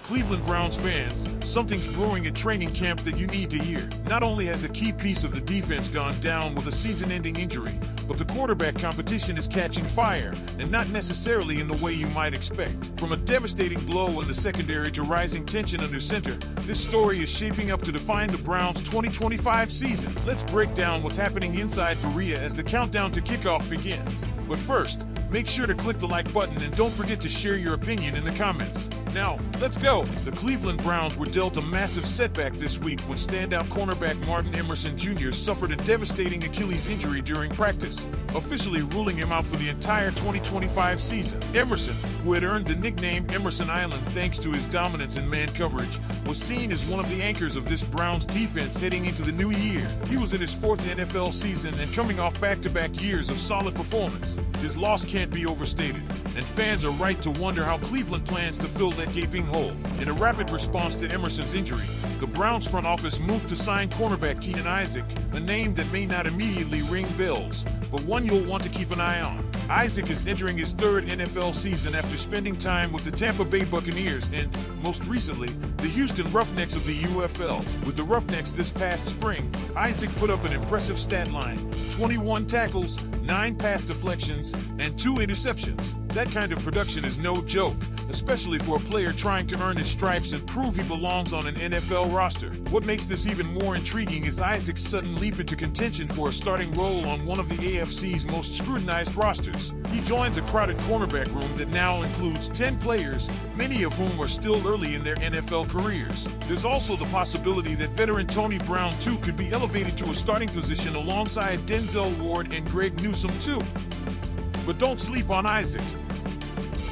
Cleveland Browns fans, something's brewing at training camp that you need to hear. Not only has a key piece of the defense gone down with a season-ending injury, but the quarterback competition is catching fire, and not necessarily in the way you might expect. From a devastating blow in the secondary to rising tension under center, this story is shaping up to define the Browns' 2025 season. Let's break down what's happening inside Berea as the countdown to kickoff begins. But first, make sure to click the like button and don't forget to share your opinion in the comments. Now, let's go! The Cleveland Browns were dealt a massive setback this week when standout cornerback Martin Emerson Jr. suffered a devastating Achilles injury during practice, officially ruling him out for the entire 2025 season. Emerson, who had earned the nickname Emerson Island thanks to his dominance in man coverage, was seen as one of the anchors of this Browns defense heading into the new year. He was in his fourth NFL season and coming off back-to-back years of solid performance. His loss can't be overstated, and fans are right to wonder how Cleveland plans to fill that gaping hole. In a rapid response to Emerson's injury, the Browns front office moved to sign cornerback Keenan Isaac, a name that may not immediately ring bells, but one you'll want to keep an eye on. Isaac is entering his third NFL season after spending time with the Tampa Bay Buccaneers and, most recently, the Houston Roughnecks of the UFL. With the Roughnecks this past spring, Isaac put up an impressive stat line: 21 tackles, 9 pass deflections, and 2 interceptions. That kind of production is no joke, especially for a player trying to earn his stripes and prove he belongs on an NFL roster. What makes this even more intriguing is Isaac's sudden leap into contention for a starting role on one of the AFC's most scrutinized rosters. He joins a crowded cornerback room that now includes 10 players, many of whom are still early in their NFL careers. There's also the possibility that veteran Tony Brown too could be elevated to a starting position alongside Denzel Ward and Greg Newsome too. But don't sleep on Isaac.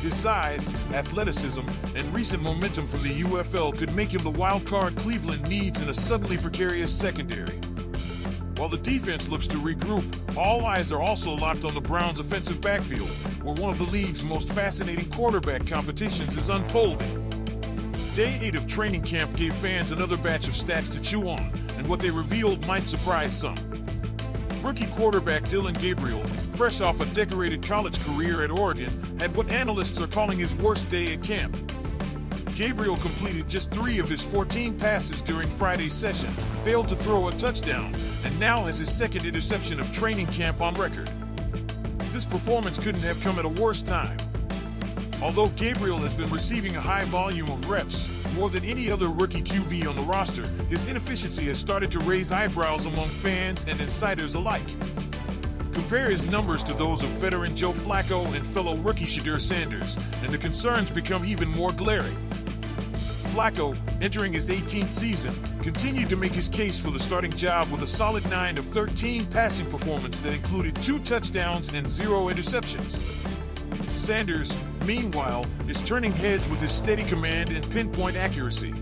His size, athleticism, and recent momentum from the UFL could make him the wild card Cleveland needs in a suddenly precarious secondary. While the defense looks to regroup, all eyes are also locked on the Browns' offensive backfield, where one of the league's most fascinating quarterback competitions is unfolding. Day 8 of training camp gave fans another batch of stats to chew on, and what they revealed might surprise some. Rookie quarterback Dillon Gabriel, fresh off a decorated college career at Oregon, had what analysts are calling his worst day at camp. Gabriel completed just 3 of his 14 passes during Friday's session, failed to throw a touchdown, and now has his second interception of training camp on record. This performance couldn't have come at a worse time. Although Gabriel has been receiving a high volume of reps, more than any other rookie QB on the roster, his inefficiency has started to raise eyebrows among fans and insiders alike. Compare his numbers to those of veteran Joe Flacco and fellow rookie Shedeur Sanders, and the concerns become even more glaring. Flacco, entering his 18th season, continued to make his case for the starting job with a solid 9 of 13 passing performance that included 2 touchdowns and 0 interceptions. Sanders, meanwhile, is turning heads with his steady command and pinpoint accuracy.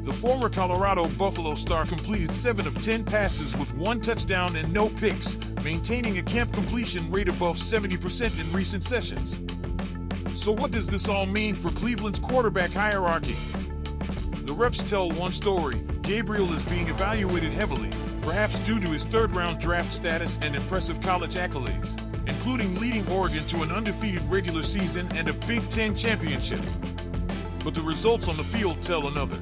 The former Colorado Buffalo star completed 7 of 10 passes with 1 touchdown and no picks, maintaining a camp completion rate above 70% in recent sessions. So what does this all mean for Cleveland's quarterback hierarchy? The reps tell one story: Gabriel is being evaluated heavily, perhaps due to his third-round draft status and impressive college accolades, including leading Oregon to an undefeated regular season and a Big Ten championship. But the results on the field tell another.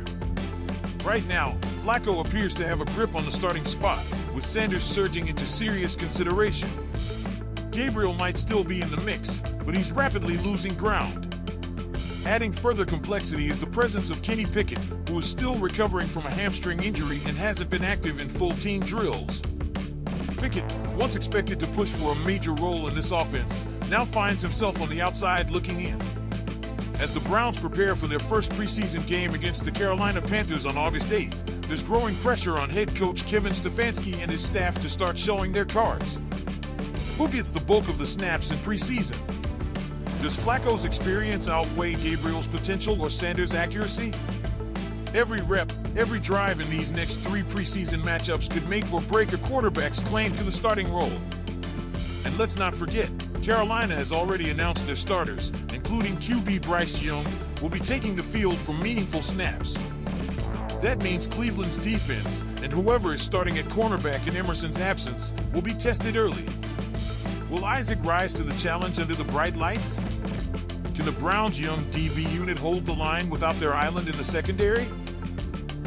Right now, Flacco appears to have a grip on the starting spot, with Sanders surging into serious consideration. Gabriel might still be in the mix, but he's rapidly losing ground. Adding further complexity is the presence of Kenny Pickett, who is still recovering from a hamstring injury and hasn't been active in full team drills. Pickett, once expected to push for a major role in this offense, now finds himself on the outside looking in. As the Browns prepare for their first preseason game against the Carolina Panthers on August 8th, there's growing pressure on head coach Kevin Stefanski and his staff to start showing their cards. Who gets the bulk of the snaps in preseason? Does Flacco's experience outweigh Gabriel's potential or Sanders' accuracy? Every rep, every drive in these next 3 preseason matchups could make or break a quarterback's claim to the starting role. And let's not forget, Carolina has already announced their starters, including QB Bryce Young, will be taking the field for meaningful snaps. That means Cleveland's defense, and whoever is starting at cornerback in Emerson's absence, will be tested early. Will Isaac rise to the challenge under the bright lights? Can the Browns' young DB unit hold the line without their island in the secondary?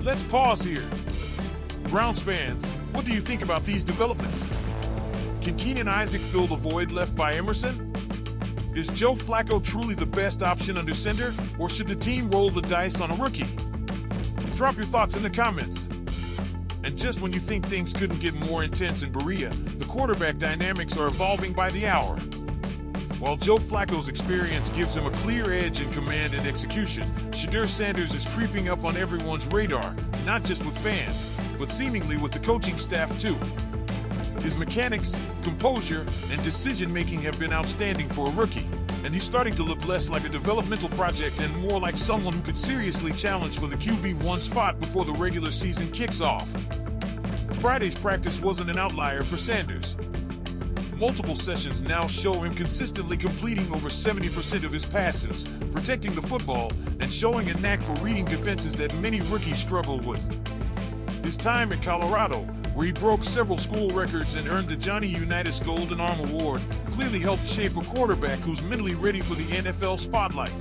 Let's pause here. Browns fans, what do you think about these developments? Can Keenan Isaac fill the void left by Emerson? Is Joe Flacco truly the best option under center, or should the team roll the dice on a rookie? Drop your thoughts in the comments. And just when you think things couldn't get more intense in Berea, the quarterback dynamics are evolving by the hour. While Joe Flacco's experience gives him a clear edge in command and execution, Shedeur Sanders is creeping up on everyone's radar, not just with fans, but seemingly with the coaching staff too. His mechanics, composure, and decision-making have been outstanding for a rookie, and he's starting to look less like a developmental project and more like someone who could seriously challenge for the QB1 spot before the regular season kicks off. Friday's practice wasn't an outlier for Sanders. Multiple sessions now show him consistently completing over 70% of his passes, protecting the football, and showing a knack for reading defenses that many rookies struggle with. His time at Colorado, where he broke several school records and earned the Johnny Unitas Golden Arm Award, clearly helped shape a quarterback who's mentally ready for the NFL spotlight.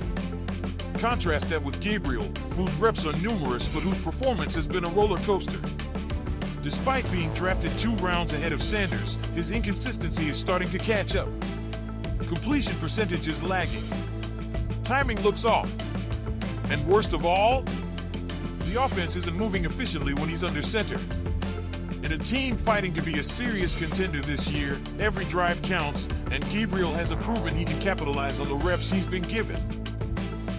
Contrast that with Gabriel, whose reps are numerous but whose performance has been a roller coaster. Despite being drafted 2 rounds ahead of Sanders, his inconsistency is starting to catch up. Completion percentage is lagging. Timing looks off. And worst of all, the offense isn't moving efficiently when he's under center. In a team fighting to be a serious contender this year, every drive counts, and Gabriel hasn't proven he can capitalize on the reps he's been given.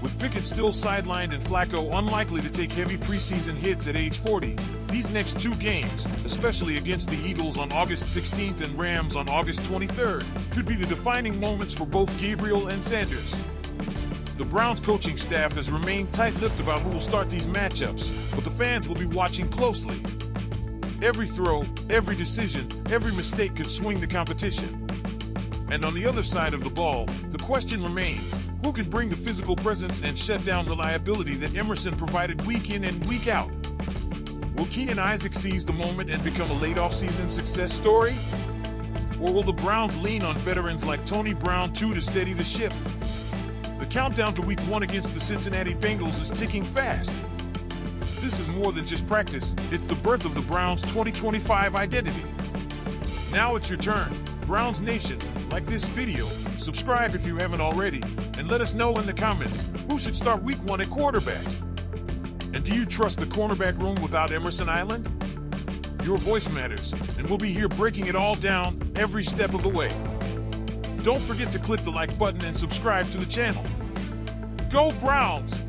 With Pickett still sidelined and Flacco unlikely to take heavy preseason hits at age 40, these next 2 games, especially against the Eagles on August 16th and Rams on August 23rd, could be the defining moments for both Gabriel and Sanders. The Browns coaching staff has remained tight-lipped about who will start these matchups, but the fans will be watching closely. Every throw, every decision, every mistake could swing the competition. And on the other side of the ball, the question remains, who can bring the physical presence and shutdown reliability that Emerson provided week in and week out? Will Keenan Isaac seize the moment and become a late offseason success story? Or will the Browns lean on veterans like Tony Brown too to steady the ship? The countdown to week 1 against the Cincinnati Bengals is ticking fast. This is more than just practice, it's the birth of the Browns' 2025 identity. Now it's your turn. Browns Nation, like this video, subscribe if you haven't already, and let us know in the comments who should start week 1 at quarterback. And do you trust the cornerback room without Emerson Island? Your voice matters, and we'll be here breaking it all down every step of the way. Don't forget to click the like button and subscribe to the channel. Go Browns!